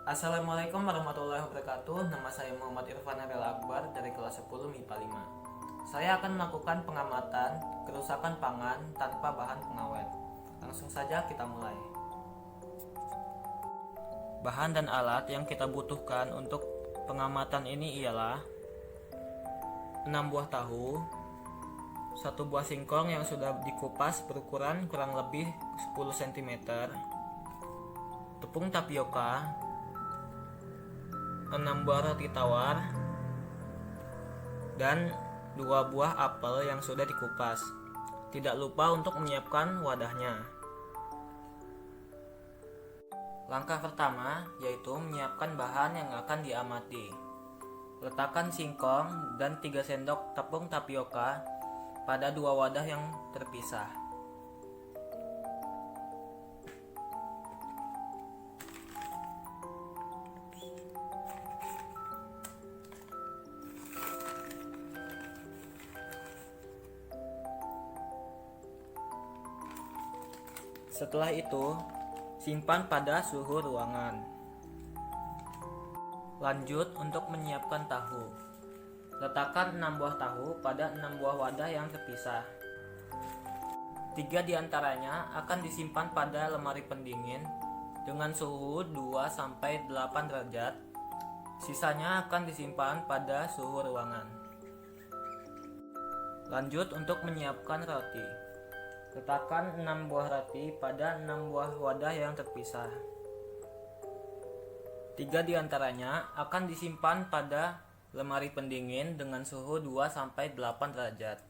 Assalamualaikum warahmatullahi wabarakatuh. Nama saya Muhammad Irfan Ariel Akbar dari kelas 10 MIPA 5. Saya akan melakukan pengamatan kerusakan pangan tanpa bahan pengawet. Langsung saja kita mulai. Bahan dan alat yang kita butuhkan untuk pengamatan ini ialah 6 buah tahu, 1 buah singkong yang sudah dikupas berukuran kurang lebih 10 cm, tepung tapioka, 6 buah roti tawar, dan 2 buah apel yang sudah dikupas. Tidak lupa untuk menyiapkan wadahnya. Langkah pertama yaitu menyiapkan bahan yang akan diamati. Letakkan singkong dan 3 sendok tepung tapioka pada 2 wadah yang terpisah. Setelah itu, simpan pada suhu ruangan. Lanjut untuk menyiapkan tahu. Letakkan 6 buah tahu pada 6 buah wadah yang terpisah. 3 diantaranya akan disimpan pada lemari pendingin dengan suhu 2-8 derajat. Sisanya akan disimpan pada suhu ruangan. Lanjut untuk menyiapkan roti. Letakkan 6 buah roti pada 6 buah wadah yang terpisah. 3 diantaranya akan disimpan pada lemari pendingin dengan suhu 2-8 derajat.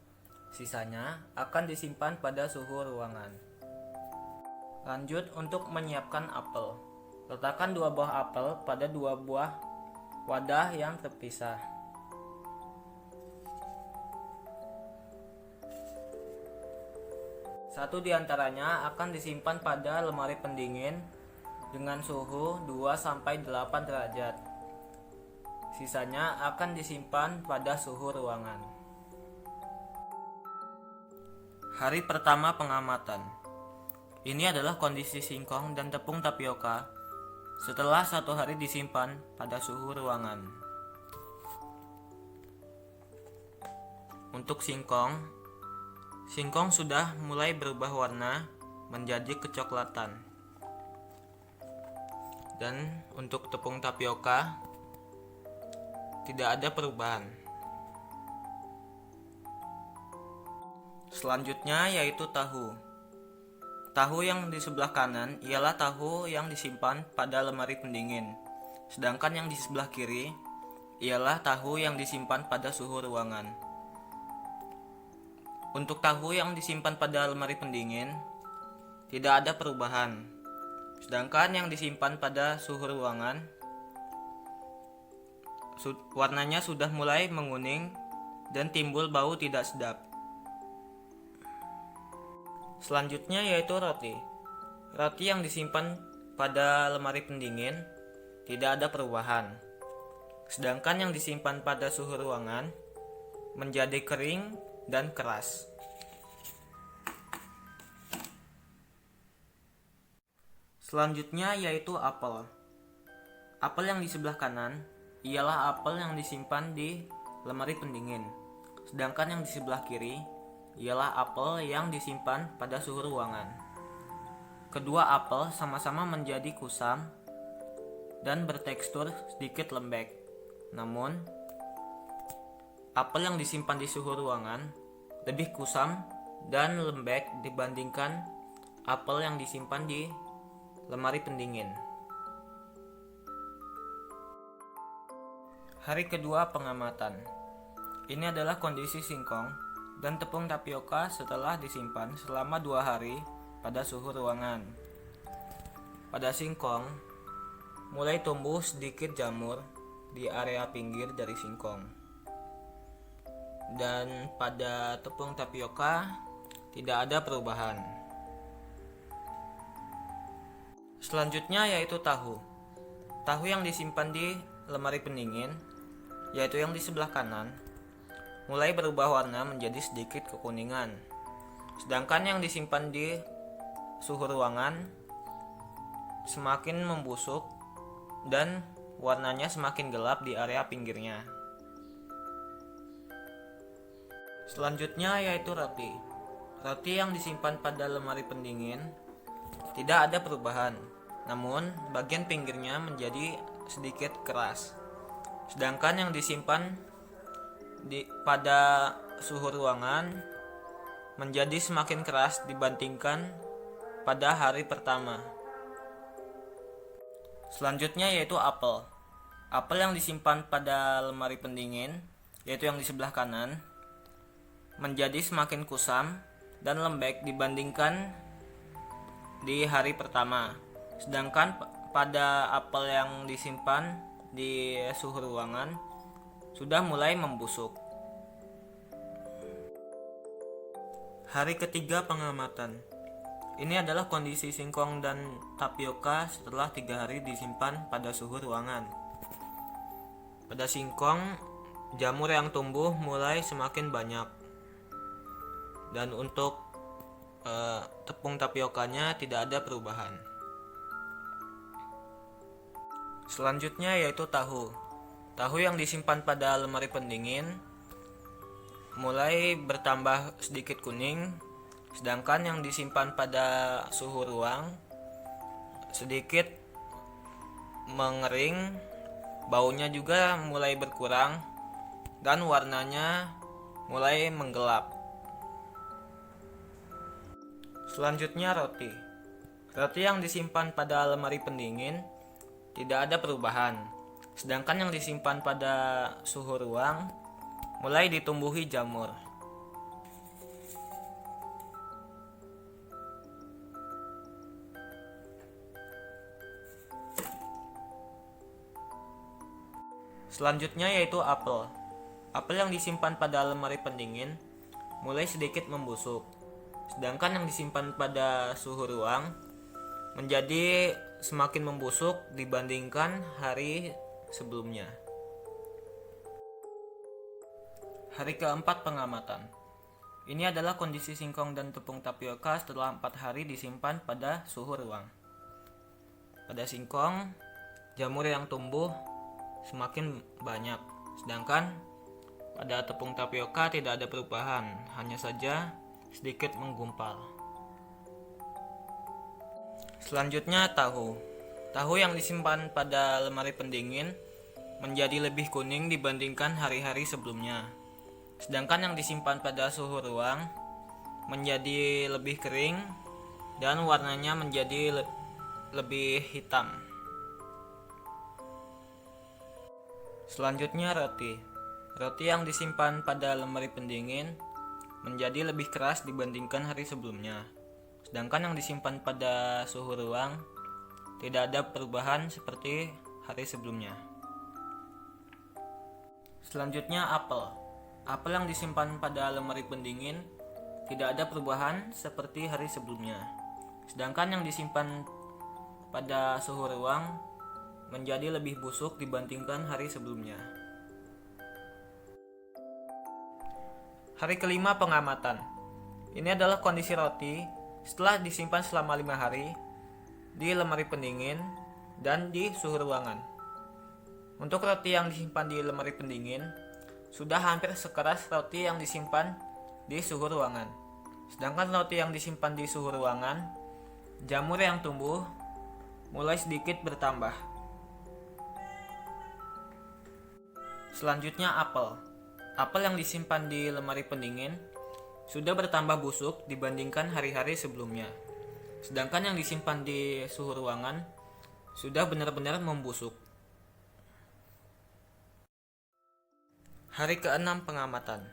Sisanya akan disimpan pada suhu ruangan. Lanjut untuk menyiapkan apel. Letakkan 2 buah apel pada 2 buah wadah yang terpisah. Satu diantaranya akan disimpan pada lemari pendingin dengan suhu 2-8 derajat. Sisanya akan disimpan pada suhu ruangan. Hari pertama pengamatan. Ini adalah kondisi singkong dan tepung tapioka setelah 1 hari disimpan pada suhu ruangan. Untuk singkong sudah mulai berubah warna menjadi kecoklatan. Dan untuk tepung tapioka tidak ada perubahan. Selanjutnya yaitu tahu. Tahu yang di sebelah kanan ialah tahu yang disimpan pada lemari pendingin. Sedangkan yang di sebelah kiri ialah tahu yang disimpan pada suhu ruangan. Untuk tahu yang disimpan pada lemari pendingin tidak ada perubahan. Sedangkan yang disimpan pada suhu ruangan warnanya sudah mulai menguning dan timbul bau tidak sedap. Selanjutnya yaitu roti. Roti yang disimpan pada lemari pendingin tidak ada perubahan. Sedangkan yang disimpan pada suhu ruangan menjadi kering dan keras. Selanjutnya yaitu apel. Apel yang di sebelah kanan ialah apel yang disimpan di lemari pendingin. Sedangkan yang di sebelah kiri ialah apel yang disimpan pada suhu ruangan. Kedua apel sama-sama menjadi kusam dan bertekstur sedikit lembek. Namun, apel yang disimpan di suhu ruangan lebih kusam dan lembek dibandingkan apel yang disimpan di lemari pendingin. Hari kedua pengamatan. Ini adalah kondisi singkong dan tepung tapioka setelah disimpan selama 2 hari pada suhu ruangan. Pada singkong, mulai tumbuh sedikit jamur di area pinggir dari singkong. Dan pada tepung tapioka tidak ada perubahan. Selanjutnya yaitu tahu. Tahu yang disimpan di lemari pendingin, yaitu yang di sebelah kanan, mulai berubah warna menjadi sedikit kekuningan. Sedangkan yang disimpan di suhu ruangan semakin membusuk dan warnanya semakin gelap di area pinggirnya. Selanjutnya yaitu roti. Roti yang disimpan pada lemari pendingin tidak ada perubahan, namun bagian pinggirnya menjadi sedikit keras. Sedangkan yang disimpan pada suhu ruangan menjadi semakin keras dibandingkan pada hari pertama. Selanjutnya yaitu apel. Apel yang disimpan pada lemari pendingin, yaitu yang di sebelah kanan, menjadi semakin kusam dan lembek dibandingkan di hari pertama. Sedangkan pada apel yang disimpan di suhu ruangan sudah mulai membusuk. Hari ketiga pengamatan. Ini adalah kondisi singkong dan tapioka setelah 3 hari disimpan pada suhu ruangan. Pada singkong, jamur yang tumbuh mulai semakin banyak. Dan untuk tepung tapiokanya tidak ada perubahan. Selanjutnya yaitu tahu. Tahu yang disimpan pada lemari pendingin mulai bertambah sedikit kuning, sedangkan yang disimpan pada suhu ruang sedikit mengering, baunya juga mulai berkurang, dan warnanya mulai menggelap. Selanjutnya roti. Roti yang disimpan pada lemari pendingin tidak ada perubahan, sedangkan yang disimpan pada suhu ruang mulai ditumbuhi jamur. Selanjutnya yaitu apel. Apel yang disimpan pada lemari pendingin mulai sedikit membusuk, sedangkan yang disimpan pada suhu ruang menjadi semakin membusuk dibandingkan hari sebelumnya. Hari keempat pengamatan. Ini adalah kondisi singkong dan tepung tapioka setelah 4 hari disimpan pada suhu ruang. Pada singkong, jamur yang tumbuh semakin banyak, sedangkan pada tepung tapioka tidak ada perubahan, hanya saja sedikit menggumpal. Selanjutnya tahu. Tahu yang disimpan pada lemari pendingin menjadi lebih kuning dibandingkan hari-hari sebelumnya. Sedangkan yang disimpan pada suhu ruang menjadi lebih kering dan warnanya menjadi lebih hitam. Selanjutnya roti. Roti yang disimpan pada lemari pendingin menjadi lebih keras dibandingkan hari sebelumnya. Sedangkan yang disimpan pada suhu ruang tidak ada perubahan seperti hari sebelumnya. Selanjutnya apel. Apel yang disimpan pada lemari pendingin tidak ada perubahan seperti hari sebelumnya. Sedangkan yang disimpan pada suhu ruang menjadi lebih busuk dibandingkan hari sebelumnya. Hari kelima pengamatan. Ini adalah kondisi roti setelah disimpan selama 5 hari di lemari pendingin dan di suhu ruangan. Untuk roti yang disimpan di lemari pendingin sudah hampir sekeras roti yang disimpan di suhu ruangan. Sedangkan roti yang disimpan di suhu ruangan, jamur yang tumbuh mulai sedikit bertambah. Selanjutnya apel. Apel yang disimpan di lemari pendingin sudah bertambah busuk dibandingkan hari-hari sebelumnya. Sedangkan yang disimpan di suhu ruangan sudah benar-benar membusuk. Hari ke-6 pengamatan.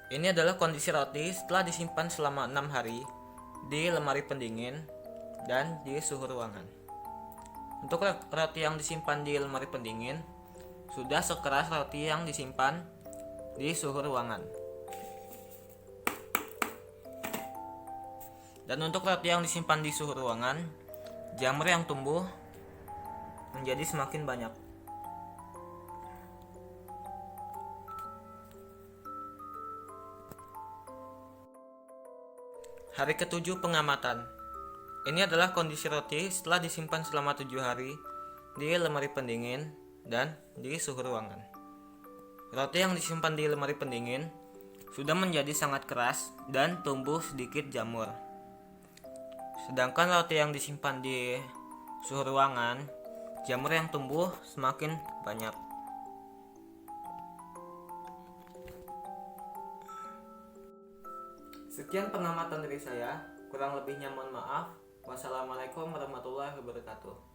Ini adalah kondisi roti setelah disimpan selama 6 hari di lemari pendingin dan di suhu ruangan. Untuk roti yang disimpan di lemari pendingin sudah sekeras roti yang disimpan di suhu ruangan. Dan untuk roti yang disimpan di suhu ruangan, jamur yang tumbuh menjadi semakin banyak. Hari ke-7 pengamatan. Ini adalah kondisi roti setelah disimpan selama 7 hari di lemari pendingin dan di suhu ruangan. Roti yang disimpan di lemari pendingin sudah menjadi sangat keras dan tumbuh sedikit jamur. Sedangkan roti yang disimpan di suhu ruangan, jamur yang tumbuh semakin banyak. Sekian pengamatan dari saya, kurang lebihnya mohon maaf. Wassalamualaikum warahmatullahi wabarakatuh.